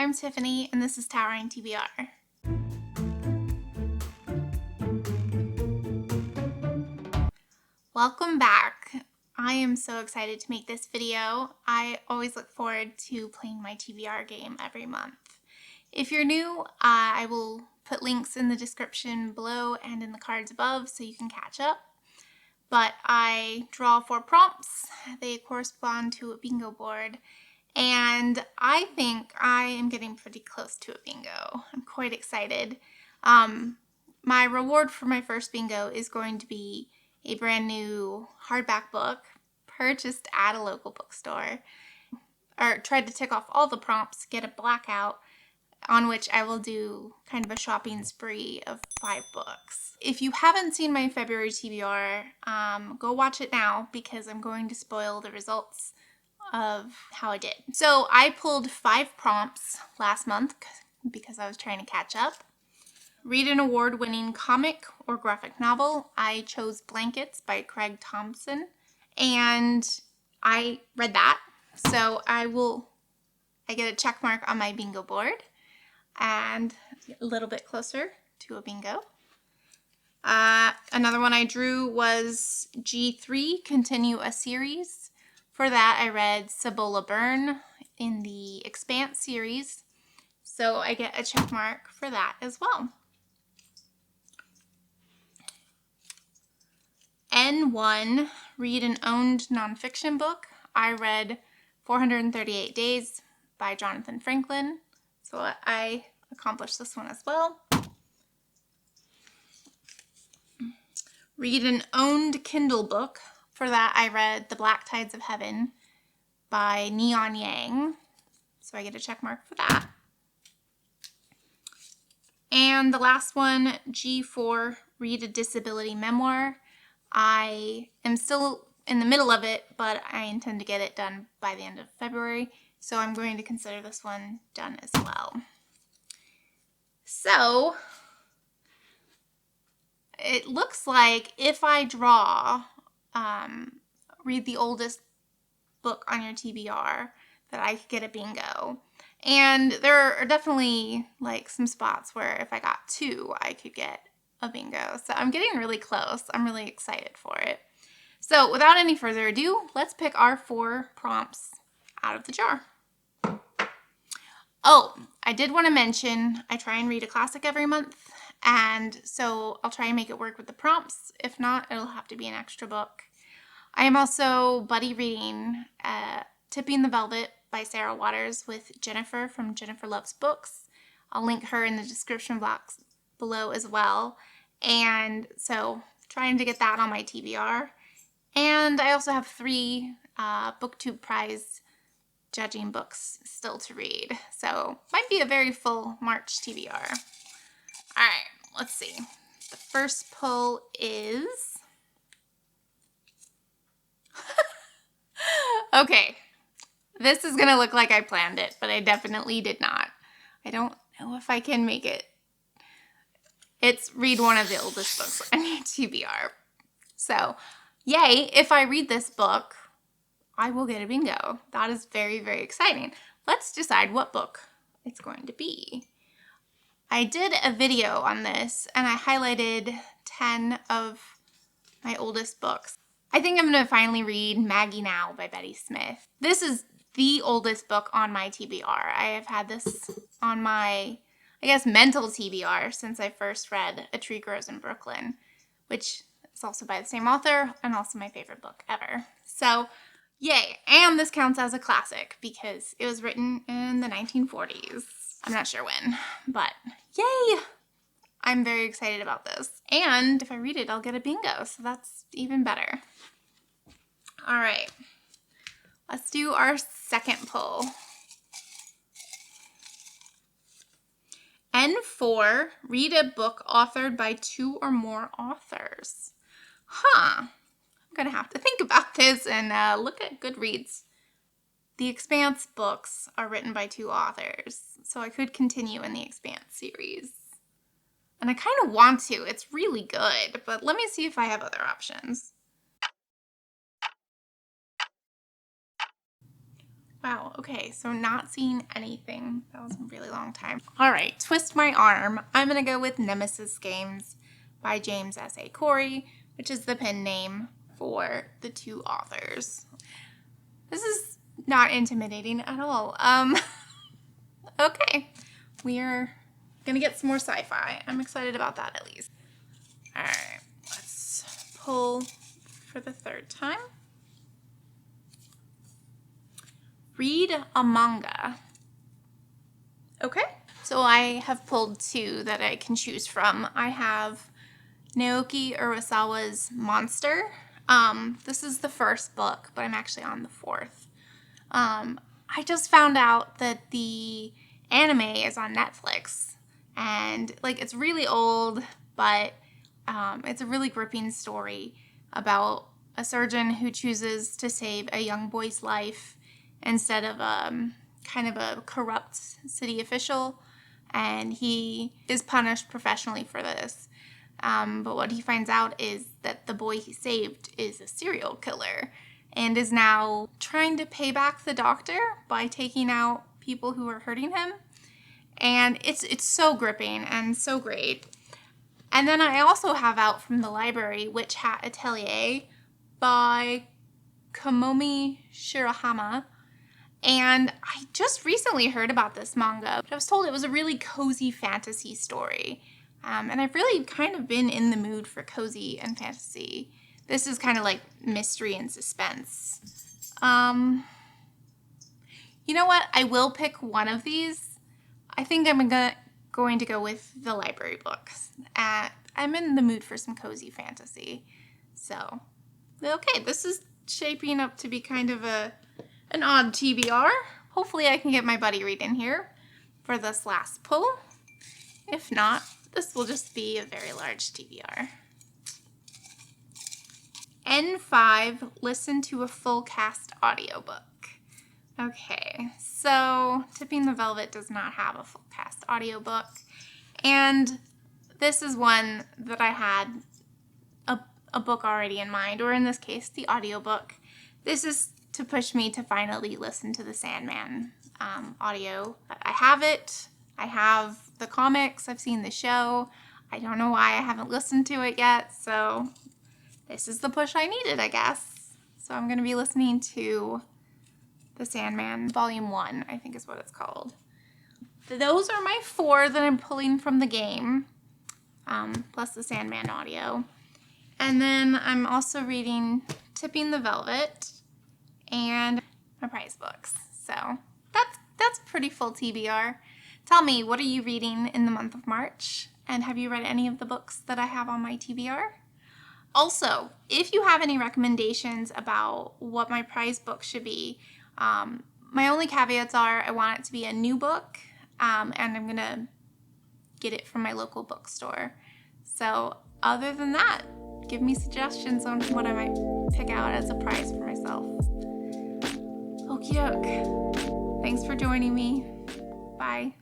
I'm Tiffany, and this is Towering TBR. Welcome back. I am so excited to make this video. I always look forward to playing my TBR game every month. If you're new, I will put links in the description below and in the cards above so you can catch up. But I draw 4 prompts. They correspond to a bingo board. And I think I am getting pretty close to a bingo. I'm quite excited. My reward for my first bingo is going to be a brand new hardback book purchased at a local bookstore. Or tried to tick off all the prompts, get a blackout, on which I will do kind of a shopping spree of 5 books. If you haven't seen my February TBR, go watch it now because I'm going to spoil the results of how I did. So I pulled 5 prompts last month because I was trying to catch up. Read an award-winning comic or graphic novel. I chose Blankets by Craig Thompson, and I read that. So I get a check mark on my bingo board and a little bit closer to a bingo. Another one I drew was G3, Continue a Series. For that, I read Cibola Burn in the Expanse series, so I get a check mark for that as well. N1, read an owned nonfiction book. I read 438 Days by Jonathan Franklin, so I accomplished this one as well. Read an owned Kindle book. For that, I read The Black Tides of Heaven by Neon Yang, so I get a check mark for that. And the last one, G4, read a disability memoir. I am still in the middle of it, but I intend to get it done by the end of February, so I'm going to consider this one done as well. So it looks like if I draw read the oldest book on your TBR, that I could get a bingo. And there are definitely like some spots where if I got 2, I could get a bingo. So I'm getting really close. I'm really excited for it. So without any further ado, let's pick our 4 prompts out of the jar. Oh, I did want to mention I try and read a classic every month, and so I'll try and make it work with the prompts. If not, it'll have to be an extra book. I am also buddy reading Tipping the Velvet by Sarah Waters with Jennifer from Jennifer Loves Books. I'll link her in the description box below as well. And so trying to get that on my TBR. And I also have 3 BookTube Prize judging books still to read. So might be a very full March TBR. All right, let's see. The first pull is... Okay, this is going to look like I planned it, but I definitely did not. I don't know if I can make it. It's read one of the oldest books on your TBR. So, yay, if I read this book, I will get a bingo. That is very, very exciting. Let's decide what book it's going to be. I did a video on this, and I highlighted 10 of my oldest books. I think I'm going to finally read Maggie Now by Betty Smith. This is the oldest book on my TBR. I have had this on my, I guess, mental TBR since I first read A Tree Grows in Brooklyn, which is also by the same author and also my favorite book ever. So, yay. And this counts as a classic because it was written in the 1940s. I'm not sure when, but yay! I'm very excited about this. And if I read it, I'll get a bingo, so that's even better. All right, let's do our second pull. N4, read a book authored by 2 or more authors. I'm gonna have to think about this and look at Goodreads. The Expanse books are written by 2 authors, so I could continue in the Expanse series. And I kind of want to. It's really good, but let me see if I have other options. Wow, okay, so not seeing anything. That was a really long time. All right, twist my arm. I'm gonna go with Nemesis Games by James S.A. Corey, which is the pen name for the two authors. This is not intimidating at all. Okay, we're gonna get some more sci-fi. I'm excited about that at least. All right, let's pull for the third time. Read a manga. Okay, so I have pulled two that I can choose from. I have Naoki Urasawa's Monster. This is the first book, but I'm actually on the fourth. I just found out that the anime is on Netflix, and like it's really old, but it's a really gripping story about a surgeon who chooses to save a young boy's life instead of kind of a corrupt city official, and he is punished professionally for this. But what he finds out is that the boy he saved is a serial killer and is now trying to pay back the doctor by taking out people who are hurting him. And it's so gripping and so great. And then I also have out from the library Witch Hat Atelier by Komomi Shirahama. And I just recently heard about this manga, but I was told it was a really cozy fantasy story. And I've really kind of been in the mood for cozy and fantasy. This is kind of like mystery and suspense. You know what? I will pick one of these. I think I'm going to go with the library books. I'm in the mood for some cozy fantasy. So, okay, this is shaping up to be kind of an odd TBR. Hopefully I can get my buddy read in here for this last pull. If not, this will just be a very large TBR. N5, listen to a full cast audiobook. Okay, so Tipping the Velvet does not have a full cast audiobook, and this is one that I had a book already in mind, or in this case, the audiobook. This is to push me to finally listen to the Sandman audio. I have it. I have the comics. I've seen the show. I don't know why I haven't listened to it yet, so this is the push I needed, I guess. So I'm going to be listening to The Sandman, Volume 1, I think is what it's called. Those are my 4 that I'm pulling from the game, plus the Sandman audio. And then I'm also reading Tipping the Velvet and my prize books. So that's a pretty full TBR. Tell me, what are you reading in the month of March? And have you read any of the books that I have on my TBR? Also, if you have any recommendations about what my prize book should be, my only caveats are I want it to be a new book, and I'm going to get it from my local bookstore. So other than that, give me suggestions on what I might pick out as a prize for myself. Okie doke. Thanks for joining me. Bye.